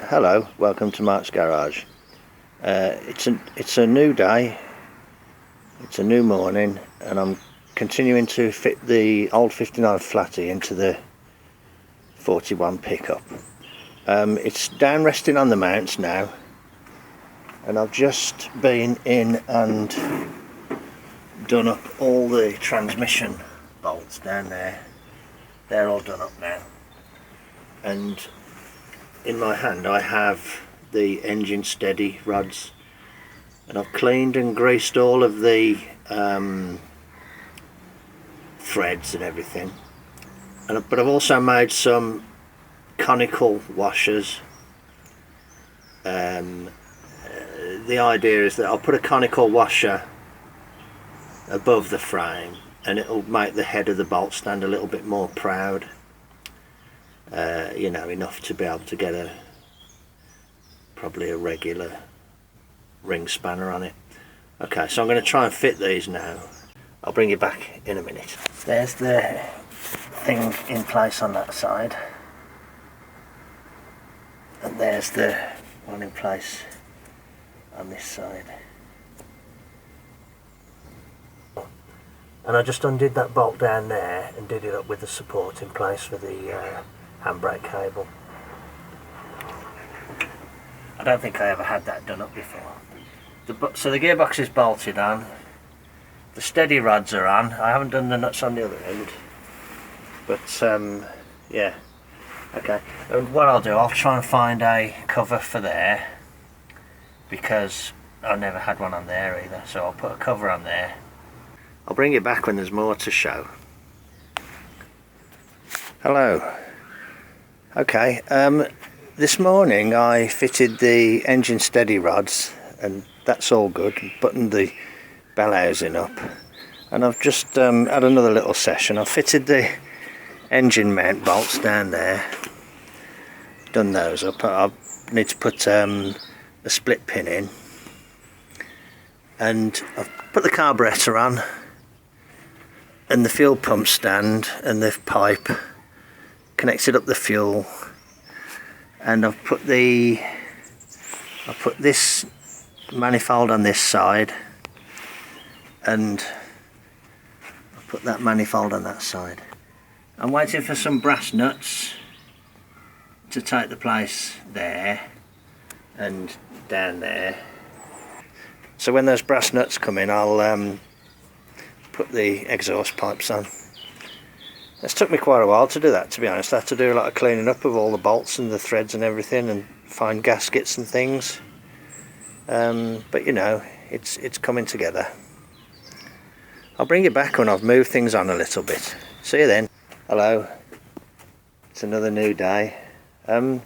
Hello, welcome to Mart's Garage. It's a new day, it's a new morning, and I'm continuing to fit the old 59 Flatty into the 41 pickup. It's down resting on the mounts now, and I've just been in and done up all the transmission bolts down there. They're all done up now, and in my hand I have the engine steady rods, and I've cleaned and greased all of the threads and everything, but I've also made some conical washers. The idea is that I'll put a conical washer above the frame, and it'll make the head of the bolt stand a little bit more proud. You know, enough to be able to get probably a regular ring spanner on it. Okay, so I'm going to try and fit these now. I'll bring you back in a minute. There's the thing in place on that side, and there's the one in place on this side. And I just undid that bolt down there and did it up with the support in place for the handbrake cable. I don't think I ever had that done up before. So the gearbox is bolted on, the steady rods are on. I haven't done the nuts on the other end, but yeah, okay. And what I'll do, I'll try and find a cover for there, because I've never had one on there either, so I'll put a cover on there. I'll bring it back when there's more to show. Hello. Okay, this morning I fitted the engine steady rods, and that's all good. Buttoned the bell housing up, and I've just had another little session. I've fitted the engine mount bolts down there, done those up. I need to put a split pin in, and I've put the carburetor on, and the fuel pump stand and the pipe, connected up the fuel, and I've put this manifold on this side, and I've put that manifold on that side. I'm waiting for some brass nuts to take the place there and down there. So when those brass nuts come in, I'll put the exhaust pipes on. It's took me quite a while to do that, to be honest. I had to do a lot of cleaning up of all the bolts and the threads and everything, and find gaskets and things. But you know, it's coming together. I'll bring you back when I've moved things on a little bit. See you then. Hello. It's another new day. I've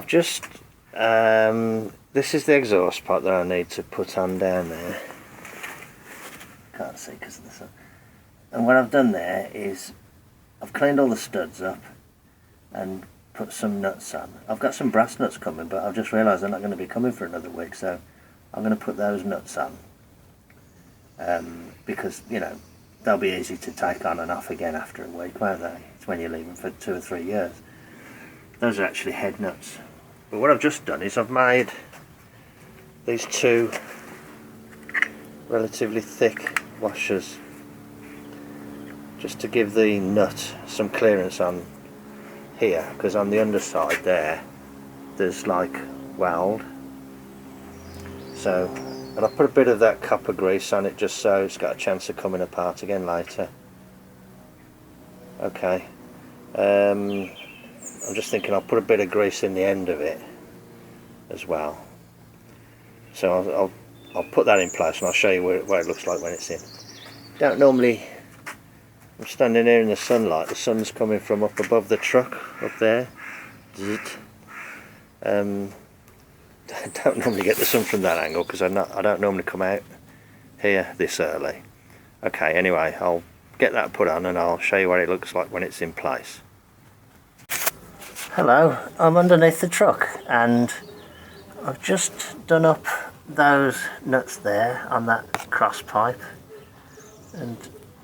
just this is the exhaust pipe that I need to put on down there. Can't see because of the sun. And what I've done there is I've cleaned all the studs up and put some nuts on. I've got some brass nuts coming, but I've just realised they're not going to be coming for another week, so I'm going to put those nuts on, because, you know, they'll be easy to take on and off again after a week, won't they? It's when you leave them for 2 or 3 years. Those are actually head nuts. But what I've just done is I've made these two relatively thick washers, just to give the nut some clearance on here, because on the underside there's like weld. So, and I put a bit of that copper grease on it just so it's got a chance of coming apart again later. Okay, I'm just thinking I'll put a bit of grease in the end of it as well. So I'll put that in place, and I'll show you what it looks like when it's in. Don't normally, I'm standing here in the sunlight, the sun's coming from up above the truck, up there. I don't normally get the sun from that angle, because I don't normally come out here this early. Okay, anyway, I'll get that put on and I'll show you what it looks like when it's in place. Hello, I'm underneath the truck, and I've just done up those nuts there on that cross pipe, and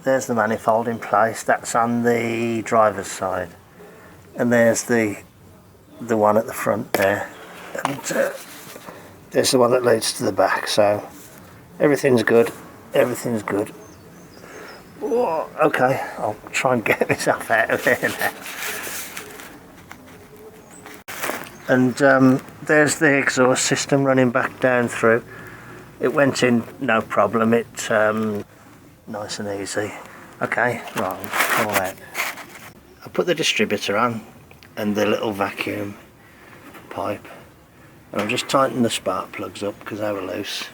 there's the manifold in place. That's on the driver's side, and there's the the one at the front there, and there's the one that leads to the back, so everything's good, everything's good. Whoa, okay, I'll try and get myself out of there now. And there's the exhaust system running back down through. It went in no problem, it's nice and easy. Okay, right, pull out. I put the distributor on and the little vacuum pipe, and I'm just tightening the spark plugs up because they were loose.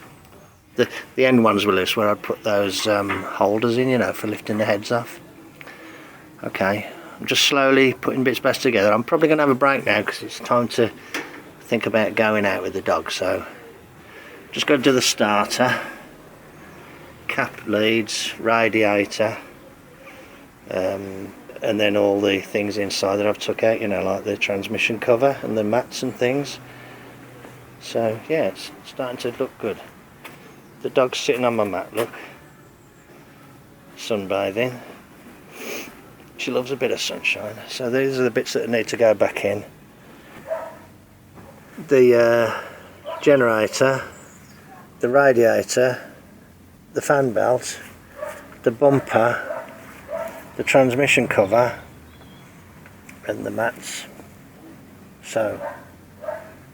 The end ones were loose where I'd put those holders in, you know, for lifting the heads off. Okay, I'm just slowly putting bits back together. I'm probably going to have a break now because it's time to think about going out with the dog, so just going to do the starter, cap leads, radiator, and then all the things inside that I've took out, you know, like the transmission cover and the mats and things. So yeah, it's starting to look good. The dog's sitting on my mat, look, sunbathing. She loves a bit of sunshine. So these are the bits that need to go back in. The generator, the radiator, the fan belt, the bumper, the transmission cover, and the mats. So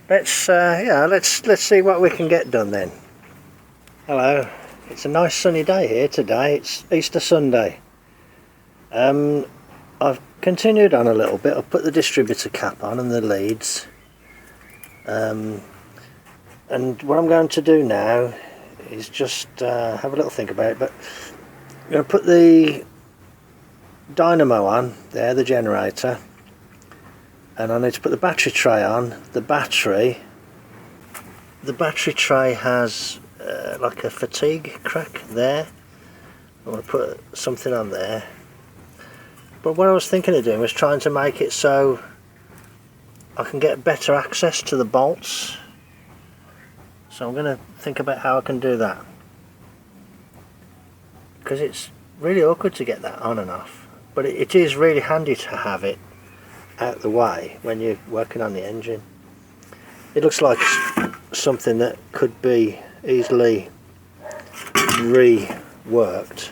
let's see what we can get done then. Hello, it's a nice sunny day here today. It's Easter Sunday. I've continued on a little bit. I've put the distributor cap on and the leads, and what I'm going to do now is just have a little think about it. But I'm going to put the dynamo on there, the generator, and I need to put the battery tray on. The battery tray has like a fatigue crack there. I want to put something on there, but what I was thinking of doing was trying to make it so I can get better access to the bolts. So I'm going to think about how I can do that, because it's really awkward to get that on and off, but it is really handy to have it out the way when you're working on the engine. It looks like something that could be easily reworked.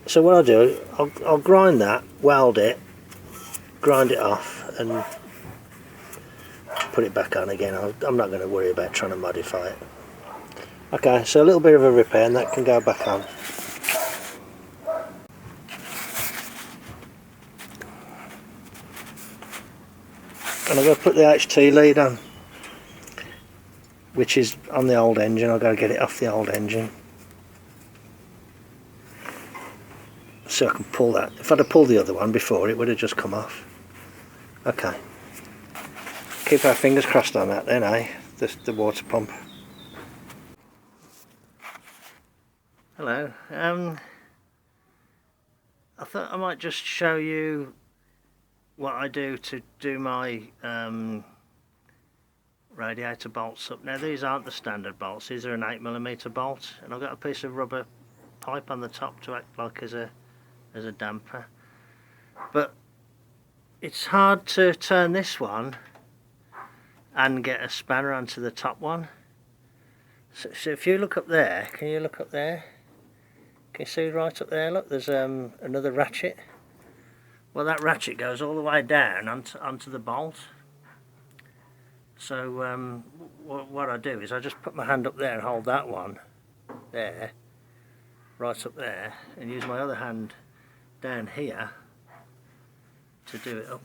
So what I'll do, I'll grind that, weld it, grind it off, and put it back on again. I'm not going to worry about trying to modify it. Okay, so a little bit of a repair and that can go back on. And I'm going to put the HT lead on, which is on the old engine. I've got to get it off the old engine so I can pull that. If I'd have pulled the other one before, it would have just come off. Okay, keep our fingers crossed on that then, eh? The water pump. Hello. I thought I might just show you what I do to do my radiator bolts up. Now these aren't the standard bolts, these are an 8mm bolt, and I've got a piece of rubber pipe on the top to act like as a damper. But it's hard to turn this one and get a spanner onto the top one. So if you look up there, can you look up there? Can you see right up there? Look, there's another ratchet. Well, that ratchet goes all the way down onto the bolt. So what I do is I just put my hand up there and hold that one there, right up there, and use my other hand down here to do it up.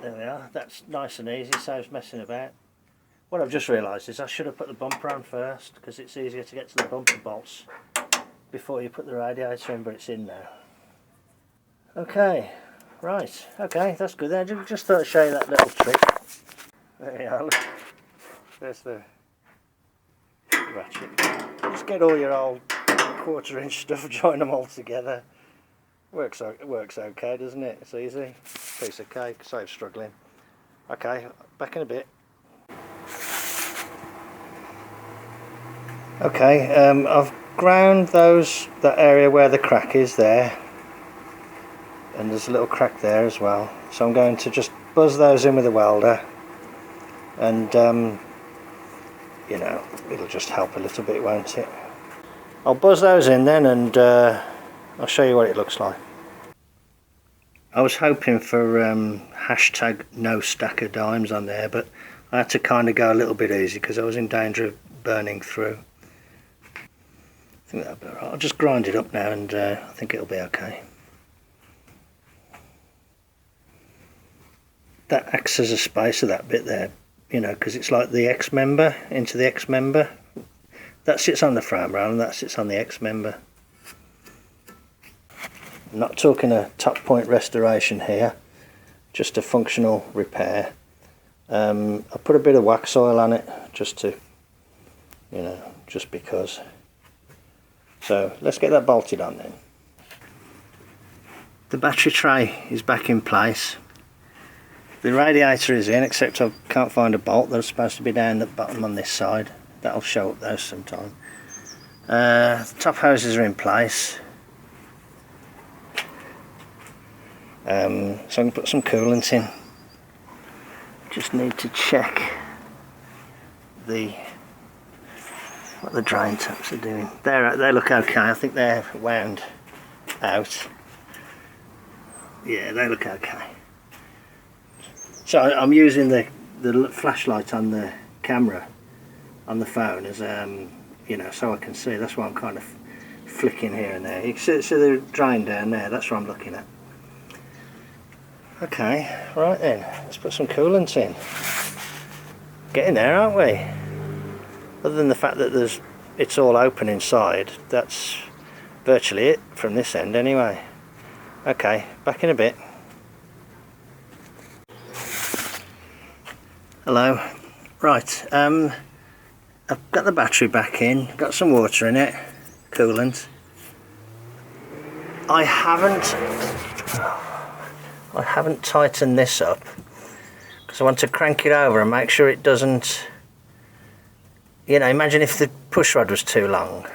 There we are, that's nice and easy, saves messing about. What I've just realised is I should have put the bumper on first, because it's easier to get to the bumper bolts before you put the radiator in, but it's in now. Okay, right, okay, that's good then. Just thought I'd show you that little trick. There you are, look. There's the ratchet. Just get all your old 1/4 inch stuff, join them all together, It works okay, doesn't it? It's easy. Piece of cake, saves struggling. Okay, back in a bit. Okay, I've ground that area where the crack is there, and there's a little crack there as well. So I'm going to just buzz those in with a welder, and you know, it'll just help a little bit, won't it? I'll buzz those in then, and I'll show you what it looks like. I was hoping for hashtag no stack of dimes on there, but I had to kind of go a little bit easy because I was in danger of burning through. I think that'll be alright. I'll just grind it up now, and I think it'll be okay. That acts as a spacer, that bit there, you know, because it's like the X member into the X member. That sits on the frame rail and that sits on the X member. I'm not talking a top point restoration here, just a functional repair. I put a bit of wax oil on it just to, you know, just because. So let's get that bolted on then. The battery tray is back in place. The radiator is in, except I can't find a bolt. They're supposed to be down the bottom on this side. That'll show up there sometime. The top hoses are in place. So I can put some coolant in. Just need to check what the drain taps are doing. They look okay. I think they're wound out. Yeah, they look okay. So I'm using the flashlight on the camera on the phone as you know, so I can see. That's why I'm kind of flicking here and there. You can see the drain down there. That's what I'm looking at. Okay, right then, let's put some coolant in. Getting there, aren't we? Other than the fact that it's all open inside, that's virtually it from this end anyway. Okay, back in a bit. Hello. Right, I've got the battery back in, got some water in it, coolant. I haven't tightened this up because I want to crank it over and make sure it doesn't, you know, imagine if the push rod was too long.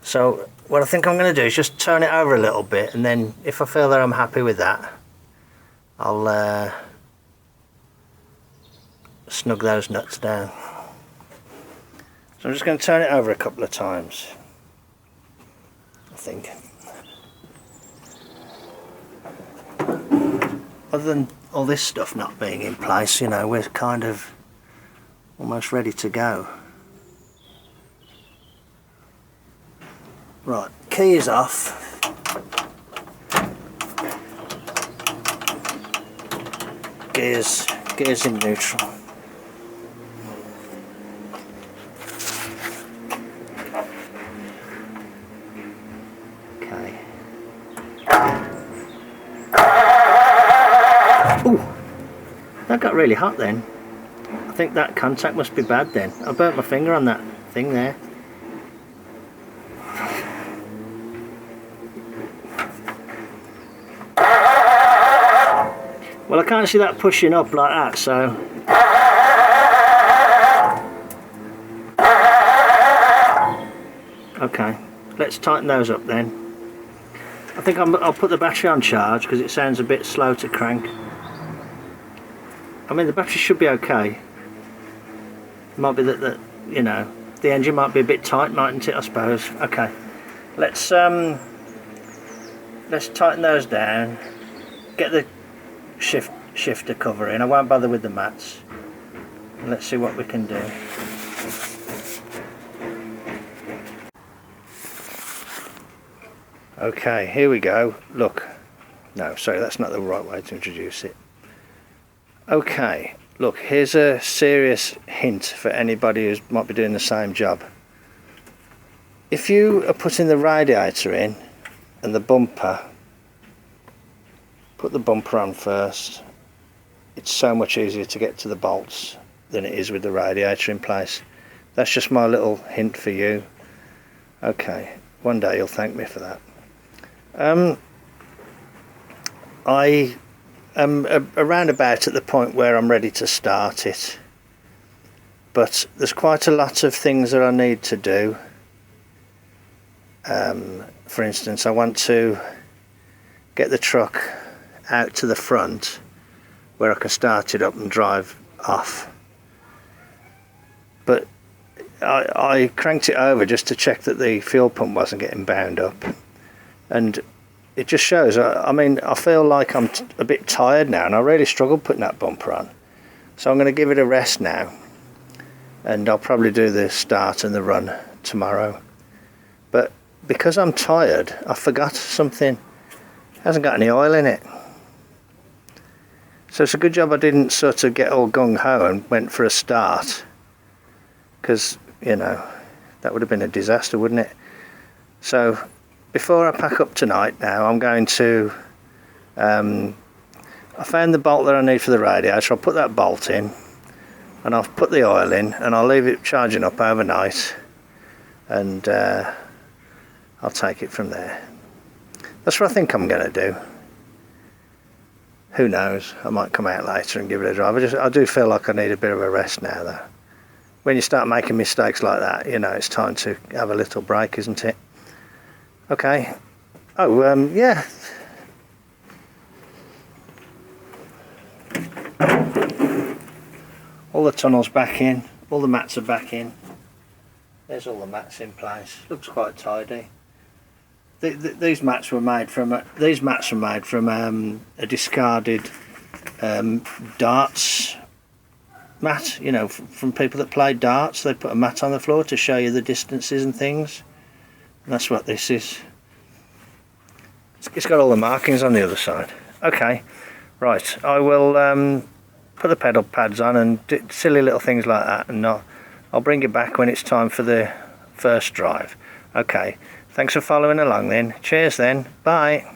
So what I think I'm going to do is just turn it over a little bit, and then if I feel that I'm happy with that, I'll snug those nuts down. So I'm just going to turn it over a couple of times, I think. Other than all this stuff not being in place, you know, we're kind of almost ready to go. Right, key is off. Gears in neutral. Okay. Ooh, that got really hot then. I think that contact must be bad then. I burnt my finger on that thing there. Well, I can't see that pushing up like that, so... Okay, let's tighten those up then. I think I'll put the battery on charge because it sounds a bit slow to crank. I mean, the battery should be okay. It might be that you know, the engine might be a bit tight, mightn't it, I suppose. Okay, let's tighten those down, get the shifter cover in. I won't bother with the mats. Let's see what we can do. Okay, here we go. Look, no, sorry, that's not the right way to introduce it. Okay, look, here's a serious hint for anybody who might be doing the same job. If you are putting the radiator in and the bumper, put the bumper on first. It's so much easier to get to the bolts than it is with the radiator in place. That's just my little hint for you. Okay, one day you'll thank me for that. I am around about at the point where I'm ready to start it, but there's quite a lot of things that I need to do. For instance, I want to get the truck out to the front where I can start it up and drive off, but I cranked it over just to check that the fuel pump wasn't getting bound up, and it just shows. I mean, I feel like I'm a bit tired now, and I really struggled putting that bumper on, so I'm going to give it a rest now, and I'll probably do the start and the run tomorrow. But because I'm tired, I forgot something. It hasn't got any oil in it. So it's a good job I didn't sort of get all gung-ho and went for a start, because, you know, that would have been a disaster, wouldn't it? So before I pack up tonight now, I'm going to, I found the bolt that I need for the radiator. I'll put that bolt in, and I'll put the oil in, and I'll leave it charging up overnight, and I'll take it from there. That's what I think I'm going to do. Who knows, I might come out later and give it a drive. I do feel like I need a bit of a rest now though. When you start making mistakes like that, you know, it's time to have a little break, isn't it? Okay. Oh, yeah. All the tunnels back in, all the mats are back in. There's all the mats in place. Looks quite tidy. These mats were made from a discarded darts mat. You know, from people that play darts. They put a mat on the floor to show you the distances and things. And that's what this is. It's got all the markings on the other side. Okay, right. I will put the pedal pads on and do silly little things like that, and I'll bring it back when it's time for the first drive. Okay. Thanks for following along then. Cheers then. Bye.